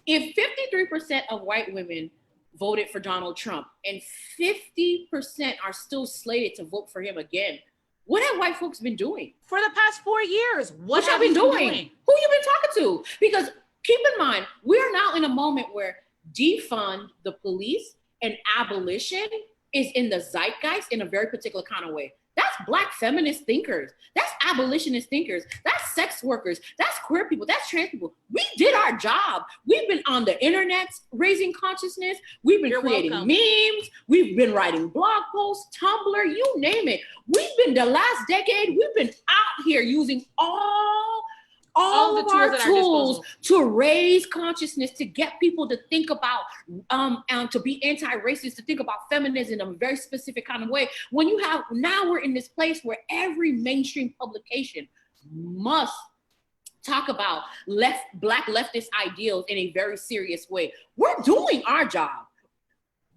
S2: 53% of white women voted for Donald Trump and 50% are still slated to vote for him again, what have white folks been doing?
S1: For the past 4 years, what
S2: y'all
S1: have
S2: been
S1: you
S2: doing?
S1: been doing?
S2: Who you been talking to? Because keep in mind, we are now in a moment where defund the police and abolition is in the zeitgeist in a very particular kind of way. That's Black feminist thinkers. That's abolitionist thinkers. That's sex workers. That's queer people. That's trans people. We did our job. We've been on the internet raising consciousness. We've been creating memes. We've been writing blog posts, Tumblr, you name it. We've been the last decade. We've been out here using all of our tools to raise consciousness, to get people to think about, and to be anti-racist, to think about feminism in a very specific kind of way. When you have, now we're in this place where every mainstream publication must talk about Black leftist ideals in a very serious way. We're doing our job.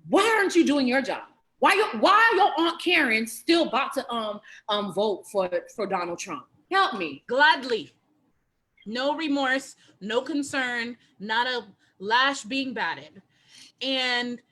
S2: Why aren't you doing your job? Why your Aunt Karen still about to vote for Donald Trump? Help me.
S1: Gladly. No remorse, no concern, not a lash being batted. And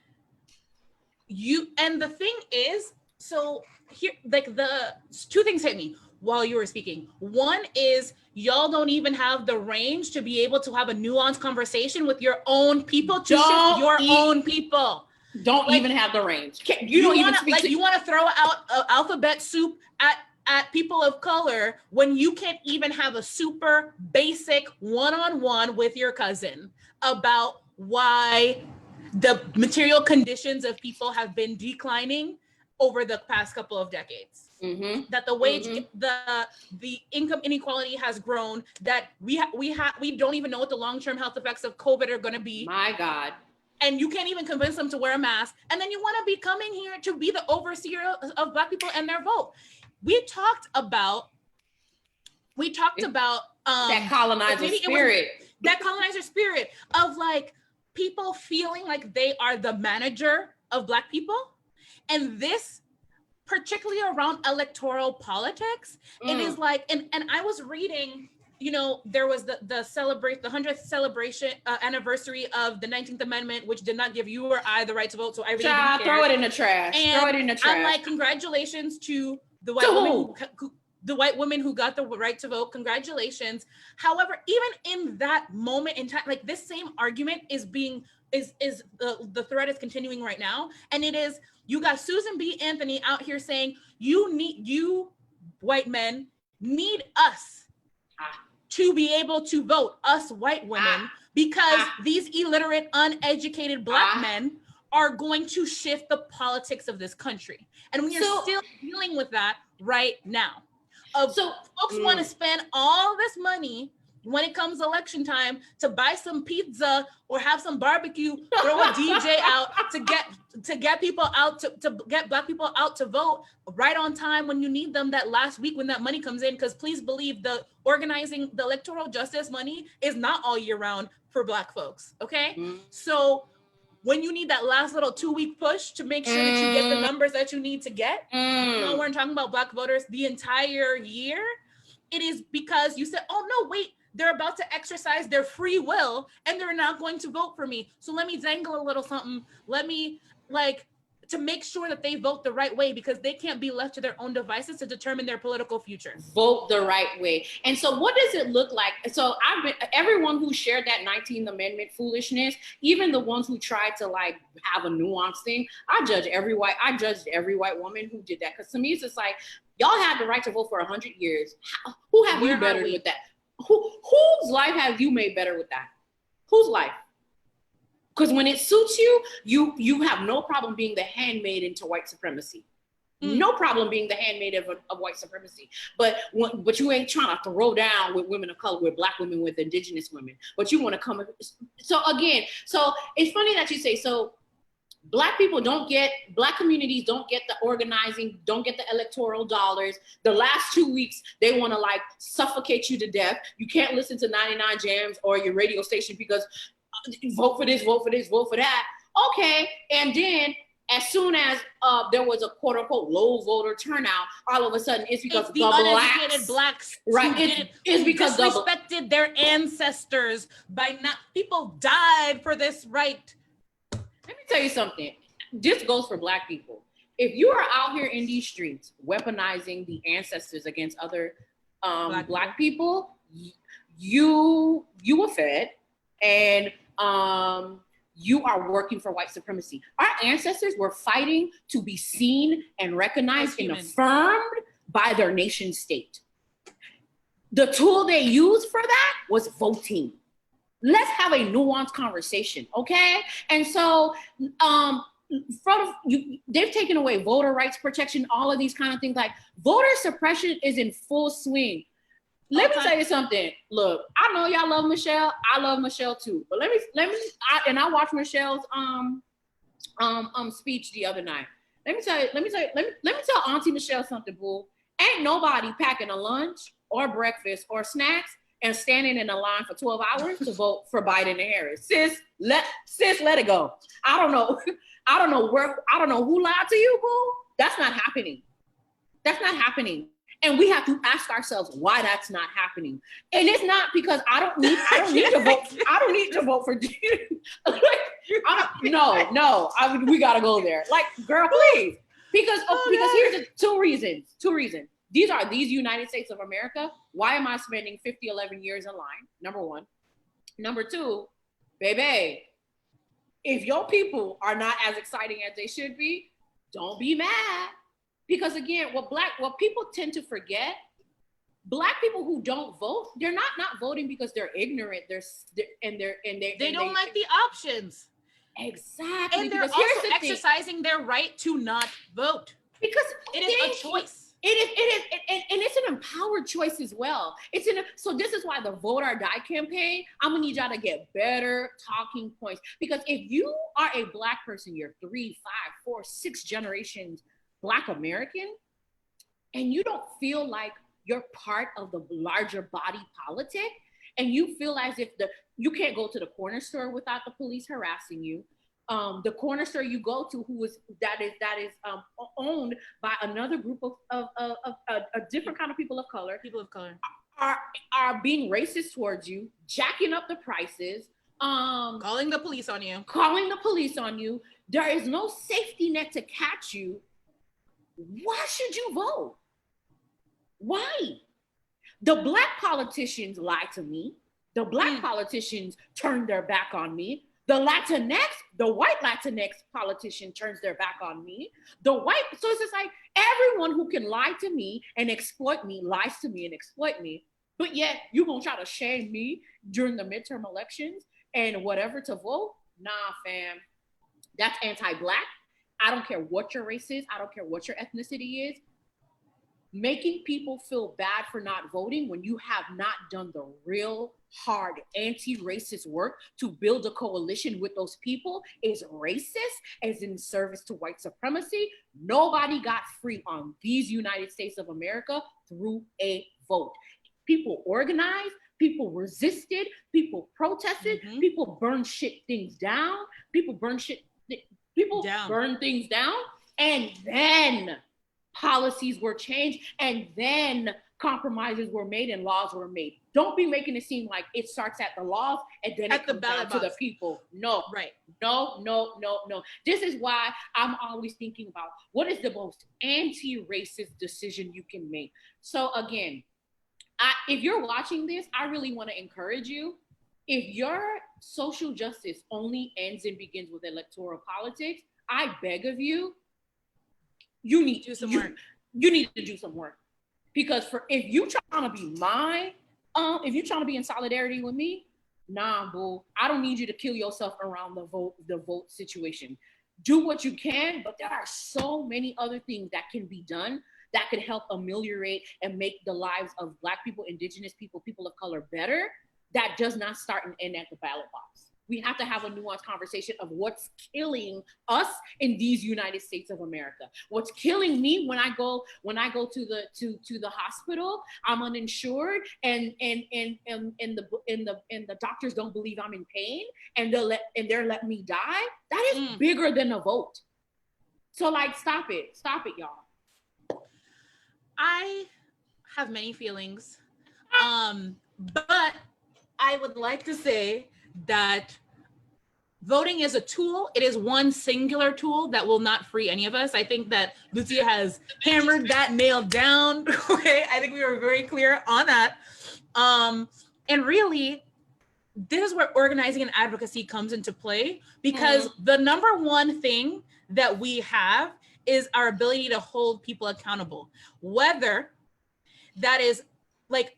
S1: the thing is, so here, like, the two things hit me while you were speaking. One is, y'all don't even have the range to be able to have a nuanced conversation with your own people, to shift your own people.
S2: Don't even have the range.
S1: You want to throw out alphabet soup at people of color when you can't even have a super basic one-on-one with your cousin about why the material conditions of people have been declining over the past couple of decades. Mm-hmm. That the wage, the income inequality has grown, that we don't even know what the long-term health effects of COVID are going to be.
S2: My God.
S1: And you can't even convince them to wear a mask. And then you want to be coming here to be the overseer of Black people and their vote. We talked about
S2: that colonizer spirit.
S1: That colonizer spirit of, like, people feeling like they are the manager of Black people. And this, particularly around electoral politics, it is like, and I was reading, there was the 100th celebration anniversary of the 19th Amendment, which did not give you or I the right to vote. So I really didn't care.
S2: Throw it in the trash. Throw it in the trash.
S1: I'm like, congratulations to the white women who got the right to vote. Congratulations. However, even in that moment in time, like, this same argument is the thread is continuing right now. And it is, you got Susan B. Anthony out here saying, you white men need us to be able to vote, us white women, because these illiterate, uneducated Black men are going to shift the politics of this country. And we are still dealing with that right now. So folks want to spend all this money when it comes election time to buy some pizza or have some barbecue, throw a DJ out to get people out to get Black people out to vote right on time when you need them that last week when that money comes in. Because please believe, the electoral justice money is not all year round for Black folks. Okay, so when you need that last little 2-week push to make sure that you get the numbers that you need to get, we're talking about Black voters the entire year. It is because you said, oh no, wait, they're about to exercise their free will and they're not going to vote for me. So let me dangle a little something. Let me, to make sure that they vote the right way, because they can't be left to their own devices to determine their political future.
S2: Vote the right way. And so what does it look like? So everyone who shared that 19th Amendment foolishness, even the ones who tried to have a nuance thing, I judged every white woman who did that. Because to me, it's just like, y'all had the right to vote for 100 years. Who have you bettered with that? Whose life have you made better with that? Whose life? Because when it suits you, you have no problem being the handmaid into white supremacy. No problem being the handmaid of white supremacy. But you ain't trying to throw down with women of color, with Black women, with Indigenous women. But you want to come. So it's funny that you say, so Black communities don't get the organizing, don't get the electoral dollars. The last 2 weeks, they want to suffocate you to death. You can't listen to 99 Jams or your radio station because vote for this, vote for this, vote for that. Okay, and then As soon as there was a quote unquote low voter turnout, all of a sudden it's because
S1: the uneducated blacks,
S2: right? It's because
S1: disrespected their ancestors by not. People died for this right.
S2: Let me tell you something. This goes for black people. If you are out here in these streets weaponizing the ancestors against other black people, you were fed, and you are working for white supremacy. Our ancestors were fighting to be seen and recognized and affirmed by their nation state. The tool they used for that was voting. Let's have a nuanced conversation, okay? And so they've taken away voter rights protection, all of these kind of things. Like voter suppression is in full swing. Let me tell you something. Look, I know y'all love Michelle. I love Michelle too. But I watched Michelle's speech the other night. Let me tell Auntie Michelle something, boo. Ain't nobody packing a lunch or breakfast or snacks and standing in a line for 12 hours to vote for Biden and Harris. Sis, let it go. I don't know who lied to you, boo. That's not happening. That's not happening. And we have to ask ourselves why that's not happening. And it's not because I don't need to vote. I don't need to vote for we gotta go there. Like, girl, please. Because here's the two reasons. These United States of America. Why am I spending 11 years in line? Number one. Number two, baby, if your people are not as exciting as they should be, don't be mad. Because again, what people tend to forget, black people who don't vote, they're not voting because they're ignorant. They
S1: don't like the options.
S2: Exactly.
S1: And they're also exercising their right to not vote.
S2: Because
S1: it is a choice.
S2: It is, and it's an empowered choice as well. So this is why the Vote or Die campaign, I'm gonna need y'all to get better talking points. Because if you are a black person, you're 3, 5, 4, 6 generations Black American, and you don't feel like you're part of the larger body politic, and you feel as if you can't go to the corner store without the police harassing you. The corner store you go to that is owned by another group of a different kind of people of color are being racist towards you, jacking up the prices,
S1: calling the police on you.
S2: There is no safety net to catch you. Why should you vote? Why? The black politicians lied to me. The black politicians turned their back on me. The white Latinx politician turns their back on me. So it's just like everyone who can lie to me and exploit me lies to me and exploit me. But yet you're gonna try to shame me during the midterm elections and whatever to vote? Nah, fam. That's anti-black. I don't care what your race is. I don't care what your ethnicity is. Making people feel bad for not voting when you have not done the real hard anti-racist work to build a coalition with those people is racist, is in service to white supremacy. Nobody got free on these United States of America through a vote. People organized, people resisted, people protested, people burned things down, burn things down, and then policies were changed, and then compromises were made and laws were made. Don't be making it seem like it starts at the laws and then it comes down to the people. No, right? No. This is why I'm always thinking about what is the most anti-racist decision you can make. So again, if you're watching this, I really want to encourage you. If your social justice only ends and begins with electoral politics, I beg of you, you need to do some work. You need to do some work. Because if you trying to be if you trying to be in solidarity with me, nah, boo, I don't need you to kill yourself around the vote situation. Do what you can, but there are so many other things that can be done that could help ameliorate and make the lives of Black people, Indigenous people, people of color better. That does not start and end at the ballot box. We have to have a nuanced conversation of what's killing us in these United States of America. What's killing me when I go to the hospital, I'm uninsured, and the doctors don't believe I'm in pain, and they're letting me die. That is bigger than a vote. So like, stop it, y'all.
S1: I have many feelings, but I would like to say that voting is a tool. It is one singular tool that will not free any of us. I think that Lucia has hammered that nail down. Okay, I think we were very clear on that. And really, this is where organizing and advocacy comes into play, because the number one thing that we have is our ability to hold people accountable, whether that is like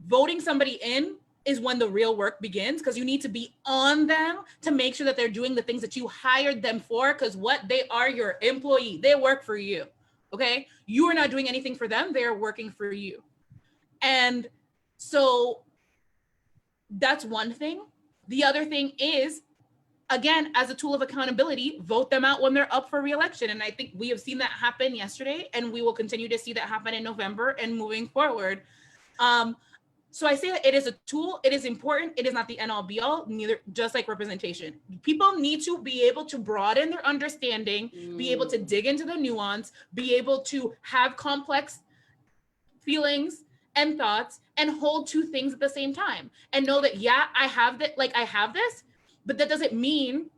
S1: voting somebody in is when the real work begins, because you need to be on them to make sure that they're doing the things that you hired them for, because what they are your employee. They work for you, okay? You are not doing anything for them. They're working for you. And so that's one thing. The other thing is, again, as a tool of accountability, vote them out when they're up for re-election. And I think we have seen that happen yesterday, and we will continue to see that happen in November and moving forward. So I say that it is a tool, it is important, it is not the end all be all, neither, just like representation. People need to be able to broaden their understanding, be able to dig into the nuance, be able to have complex feelings and thoughts and hold two things at the same time. And know that, yeah, I have that, like I have this, but that doesn't mean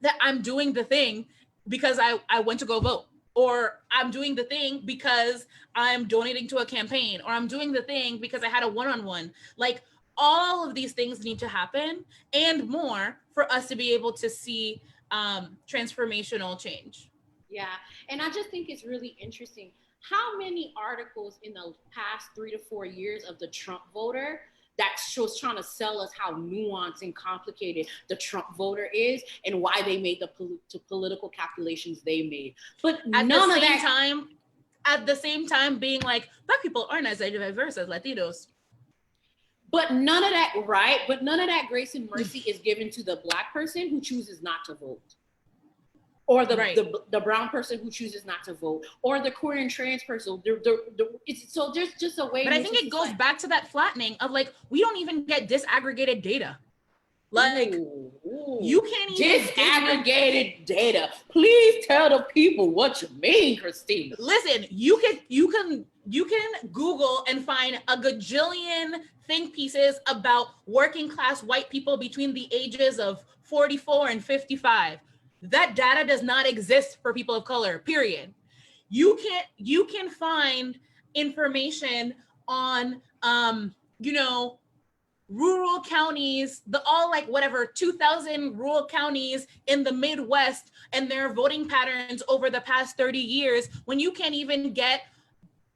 S1: that I'm doing the thing because I went to go vote. Or I'm doing the thing because I'm donating to a campaign, or I'm doing the thing because I had a one-on-one. Like, all of these things need to happen and more for us to be able to see transformational change.
S2: Yeah, and I just think it's really interesting how many articles in the past 3 to 4 years of the Trump voter that was trying to sell us how nuanced and complicated the Trump voter is and why they made the political calculations they made. But
S1: at the same time being like, Black people aren't as diverse as Latinos.
S2: But none of that, right? But none of that grace and mercy is given to the Black person who chooses not to vote. Or the brown person who chooses not to vote, or the queer and trans person. So there's just a way.
S1: But I think it goes back to that flattening of like, we don't even get disaggregated data. Like, you can't even
S2: disaggregated data. Please tell the people what you mean, Krystina.
S1: Listen, you can Google and find a gajillion think pieces about working class white people between the ages of 44 and 55. That data does not exist for people of color, period. You can find information on, rural counties, 2,000 rural counties in the Midwest and their voting patterns over the past 30 years, when you can't even get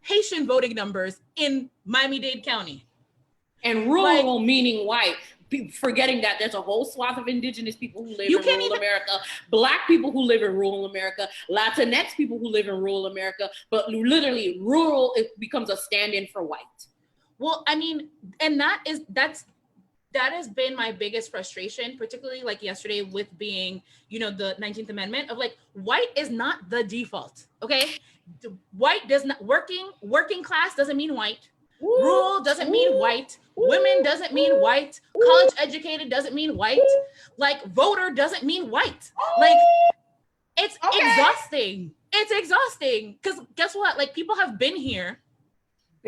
S1: Haitian voting numbers in Miami-Dade County.
S2: And rural meaning white. Forgetting that there's a whole swath of indigenous people who live in rural America, Black people who live in rural America, Latinx people who live in rural America, but literally rural, it becomes a stand-in for white.
S1: Well, I mean, and that has been my biggest frustration, particularly like yesterday with being, the 19th Amendment of like, white is not the default, okay? White does not, working class doesn't mean white. Rural doesn't mean white. Women doesn't mean white. College educated doesn't mean white. Like, voter doesn't mean white. Like, it's exhausting. It's exhausting. Because guess what? Like, people have been here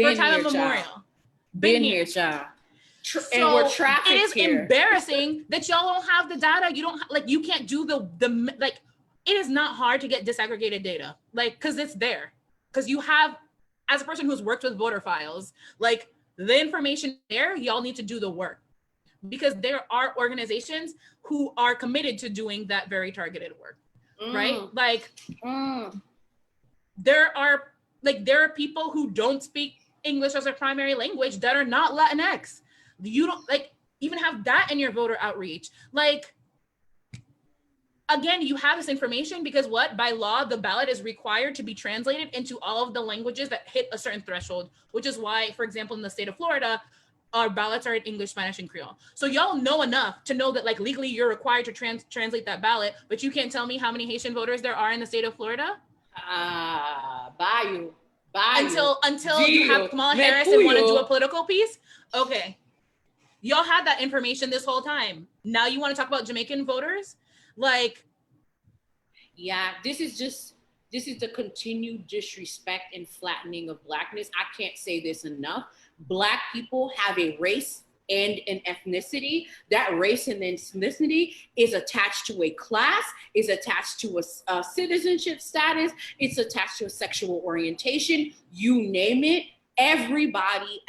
S1: for time immemorial.
S2: Been here, child.
S1: And we're trafficked here. It is embarrassing that y'all don't have the data. You don't you can't do the like. It is not hard to get disaggregated data, like, because it's there. Because you have, as a person who's worked with voter files, like, the information there, y'all need to do the work, because there are organizations who are committed to doing that very targeted work, right? Like, there are people who don't speak English as a primary language that are not Latinx. You don't even have that in your voter outreach. Like, again, you have this information because by law, the ballot is required to be translated into all of the languages that hit a certain threshold, which is why, for example, in the state of Florida, our ballots are in English, Spanish, and Creole. So y'all know enough to know that, like, legally you're required to translate that ballot, but you can't tell me how many Haitian voters there are in the state of Florida? Until you have Kamala Harris and want to do a political piece? Okay. Y'all had that information this whole time. Now you want to talk about Jamaican voters? Like,
S2: Yeah, this is the continued disrespect and flattening of Blackness. I can't say this enough. Black people have a race and an ethnicity. That race and ethnicity is attached to a class, is attached to a citizenship status, it's attached to a sexual orientation, you name it. Everybody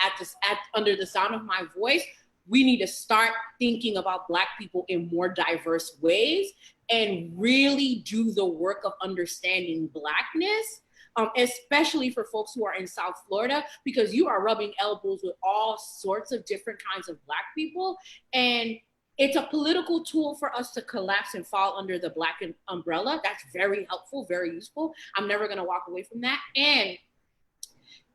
S2: under the sound of my voice, we need to start thinking about Black people in more diverse ways and really do the work of understanding Blackness, especially for folks who are in South Florida, because you are rubbing elbows with all sorts of different kinds of Black people. And it's a political tool for us to collapse and fall under the Black umbrella. That's very helpful, very useful. I'm never gonna walk away from that. And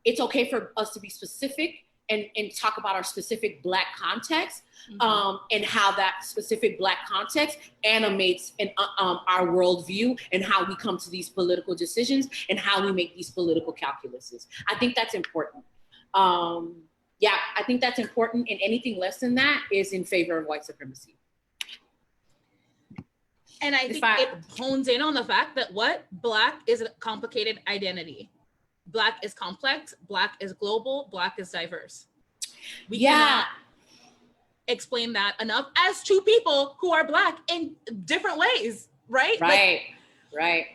S2: it's okay for us to be specific and talk about our specific Black context, and how that specific Black context animates our worldview and how we come to these political decisions and how we make these political calculuses. I think that's important. Yeah, I think that's important, and anything less than that is in favor of white supremacy.
S1: And I think it hones in on the fact that Black is a complicated identity. Black is complex, Black is global, Black is diverse. We cannot explain that enough as two people who are Black in different ways, right?
S2: Right.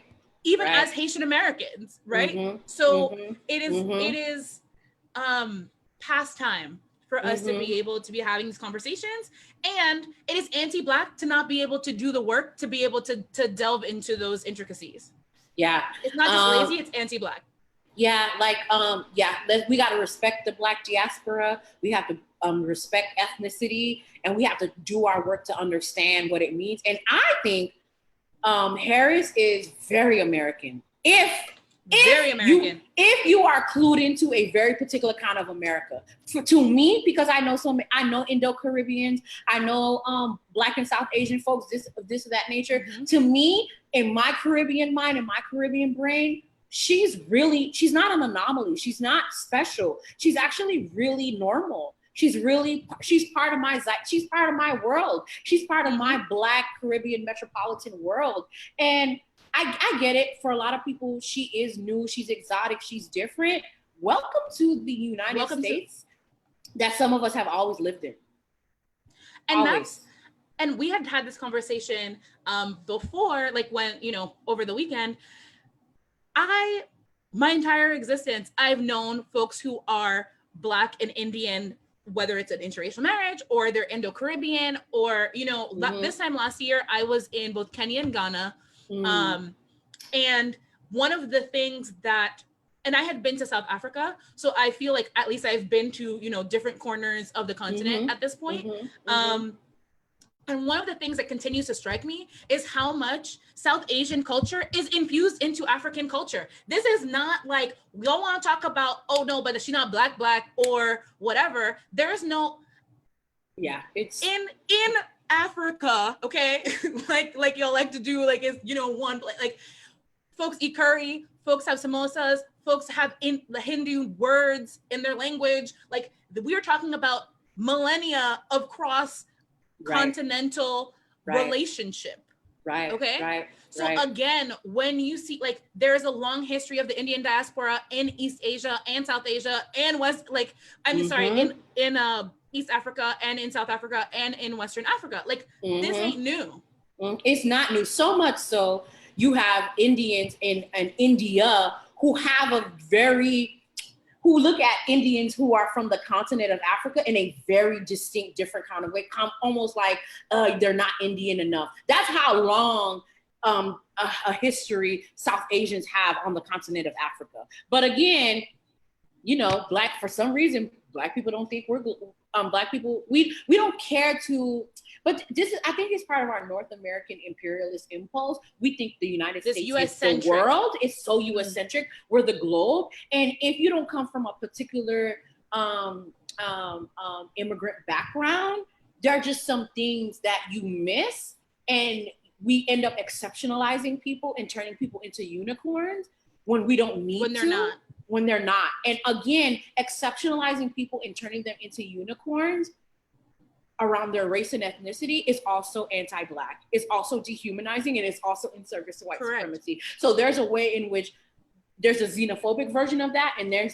S1: Even as Haitian Americans, right? So it is past time for us to be able to be having these conversations, and it is anti-Black to not be able to do the work to be able to delve into those intricacies.
S2: Yeah,
S1: it's not just lazy; it's anti-Black.
S2: Yeah, we got to respect the Black diaspora. We have to respect ethnicity, and we have to do our work to understand what it means. And I think Harris is very American. If you are clued into a very particular kind of America, to me, because I know Indo-Caribbeans, I know Black and South Asian folks, this of that nature. To me, in my Caribbean mind, in my Caribbean brain, she's not an anomaly. She's not special. She's actually really normal. She's part of she's part of my world. She's part of my Black Caribbean metropolitan world. And I get it. For a lot of people, she is new, she's exotic, she's different. Welcome to the United States that some of us have always lived in.
S1: And we had this conversation before, like when, over the weekend, my entire existence, I've known folks who are Black and Indian, whether it's an interracial marriage or they're Indo-Caribbean or, this time last year, I was in both Kenya and Ghana. And one of the things and I had been to South Africa, so I feel like at least I've been to, different corners of the continent at this point. And one of the things that continues to strike me is how much South Asian culture is infused into African culture. This is not like, we don't want to talk about, oh no, but she's not black or whatever. There is no, it's in Africa, okay? like y'all like to do, like, it's, one, like folks eat curry, folks have samosas, folks have the Hindu words in their language. Like, we are talking about millennia of continental relationship. Okay. So again, when you see, like, there's a long history of the Indian diaspora in East Asia and South Asia and West, like, in East Africa and in South Africa and in Western Africa. Like, this ain't new.
S2: It's not new. So much so, you have Indians in India who look at Indians who are from the continent of Africa in a very distinct, different kind of way, almost like they're not Indian enough. That's how long a history South Asians have on the continent of Africa. But again, for some reason, Black people don't think we're Black people. We don't care to. But I think it's part of our North American imperialist impulse. We think the United States is the world. It's so US-centric. We're the globe. And if you don't come from a particular immigrant background, there are just some things that you miss. And we end up exceptionalizing people and turning people into unicorns when we don't need to. When they're not. And again, exceptionalizing people and turning them into unicorns around their race and ethnicity is also anti-Black. It's also dehumanizing, and it's also in service to white supremacy. So there's a way in which there's a xenophobic version of that, and there's the